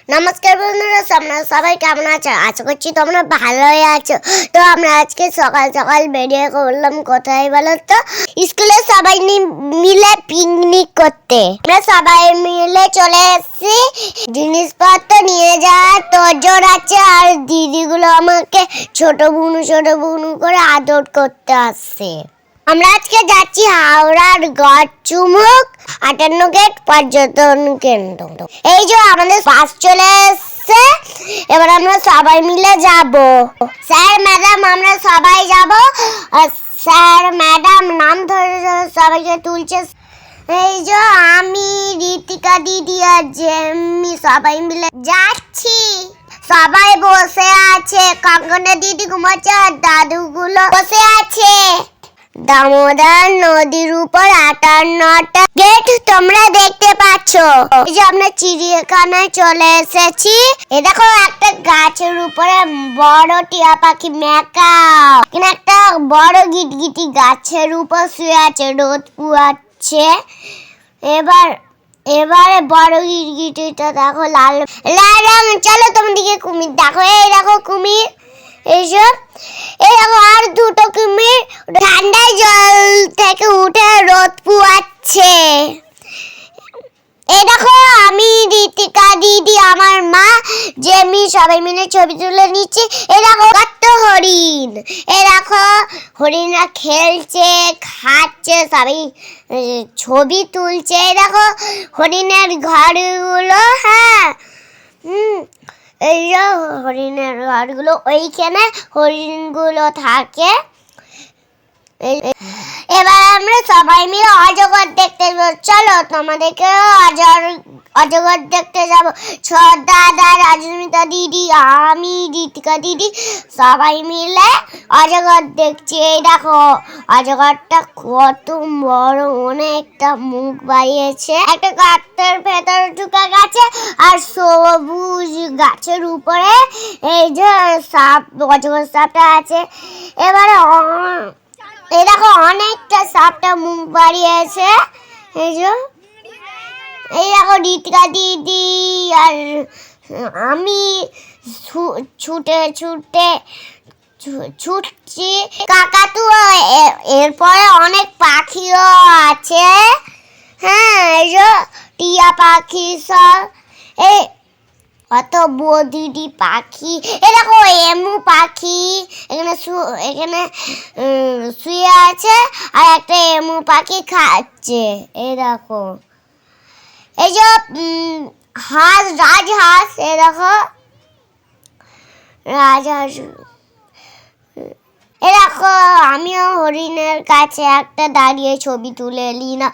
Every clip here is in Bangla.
নমস্কার বন্ধুরা, তোমরা সবাই কেমন আছো? আশা করছি তোমরা ভালোই আছো। তো আমরা আজকে সকাল সকাল বেরিয়ে করলাম কোথায় বলো তো? স্কুলে সবাই মিলে পিকনিক করতে। আমরা সবাই মিলে চলে এসেছি। জিনিসপত্র নিয়ে যাওয়ার তোড়জোড় আছে, আর দিদিগুলো আমাকে ছোট বুনু করে আদর করতে আসছে। আমরা আজকে যাচ্ছি হাওড়ার গড়চুমুক 58 গেট পর্যটন কেন্দ্র। এই যে আমাদের বাস চলে এসছে, এবার আমরা সবাই মিলে যাব। স্যার ম্যাডাম আমরা সবাই যাব। স্যার ম্যাডাম নাম ধরে সবাইকে তুলছে। এই যে আমি, ঋতিকা দিদি আর জেমি সবাই মিলে যাচ্ছি। সবাই বসে আছে, কাঙ্কনা দিদি ঘুমাচ্ছে আর দাদুগুলো বসে আছে। দামোদর নদীর উপর 58টা গেট তোমরা দেখতে পাচ্ছ। এই যে আমরা চিড়িয়াখানায় চলে এসেছি। এ দেখো একটা গাছের উপরে বড় টিয়া পাখি ম্যাকাও, কিনা একটা বড় গিটগিটি গাছের উপর শুয়ে আছে, রোদ পুয়াচ্ছে। এবারে বড় গিটগিটিটা দেখো লাল রং। চলো তোমাদেরকে কুমির দেখো। এই দেখো কুমির, এইসব। এই দেখো আর দুটো কুমির ঠান্ডায় জল থেকে উঠে রোদ পুয়াচ্ছে। এই দেখো আমি, ঋতিকা দিদি, আমার মা, জেমি সবাই মিলে ছবি তুলে নিচ্ছি। এই দেখো কত হরিণ। এই দেখো হরিণরা খেলছে, খাচ্ছে, সবাই ছবি তুলছে। এই দেখো হরিণের ঘরগুলো। হ্যাঁ, এই যে হরিণের ঘরগুলো, ওইখানে হরিণগুলো থাকে। এবার আমরা সবাই মিলে অজগর দেখতে যাবো। চলো তোমাদেরকে অজগর দেখতে যাবো। দাদা, রাজমিতা দিদি, আমি, ঋতিকা দিদি সবাই মিলে অজগর দেখছি। এই দেখো অজগরটা কত বড়, অনেকটা মুখ বাড়িয়েছে। একটা গাছের ভেতরে ঢুকে গেছে, আর সবুজ গাছের উপরে এই যে সাপ, অজগর সাপটা আছে। এবারে এই দেখো অনেকটা সাপটা মুখ বাড়িয়েছে। এই দেখো ঋতিকা দিদি আর আমি ছুটছি। কাকাতুয়া, এরপরে অনেক পাখিও আছে। হ্যাঁ, এই যে টিয়া পাখি সব, এই অত বদিদি পাখি। এ দেখো এমু পাখি এখানে শুয়ে আছে, আর একটা এমু পাখি খাচ্ছে। এই দেখো এই যে হাঁস, রাজহাঁস। এ দেখো রাজহাঁস। এ দেখো আমিও হরিণের কাছে একটা দাঁড়িয়ে ছবি তুলে নিলাম।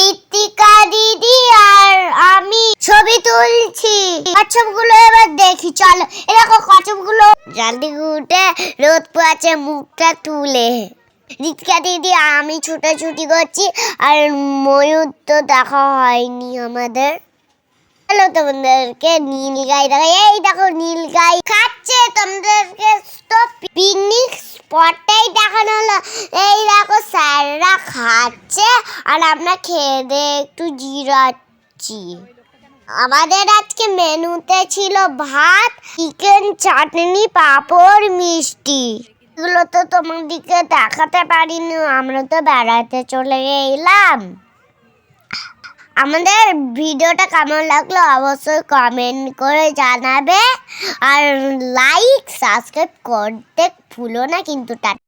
ঋতিকা দিদি আর আমি ছবি তুলছি। কচ্ছপগুলো এবার দেখি, চলো। এ দেখো কচ্ছপগুলো জলদিকে উঠে রোদ পোয়াচ্ছে মুখটা তুলে। ঋতিকা দিদি আমি ছুটাছুটি করছি, আর ময়ূর তো দেখা হয়নি আমাদের। চলো তোমাদেরকে নীলগাই দেখাই। এই দেখো নীলগাই খাচ্ছে। তোমাদেরকে তো পিকনিক স্পটটাই দেখানো হলো। এই দেখো স্যাররা খাচ্ছে, আর আমরা খেয়ে দিয়ে একটু জিরাচ্ছি। আমাদের আজকে মেনুতে ছিল ভাত, চিকেন, চাটনি, পাঁপড়, মিষ্টি। এগুলো তো তোমাদেরকে দেখাতে পারিনি, আমরা তো বেড়াতে চলে এলাম। আমাদের ভিডিওটা কেমন লাগলো অবশ্যই কমেন্ট করে জানাবে, আর লাইক সাবস্ক্রাইব করতে ভুলো না কিন্তু।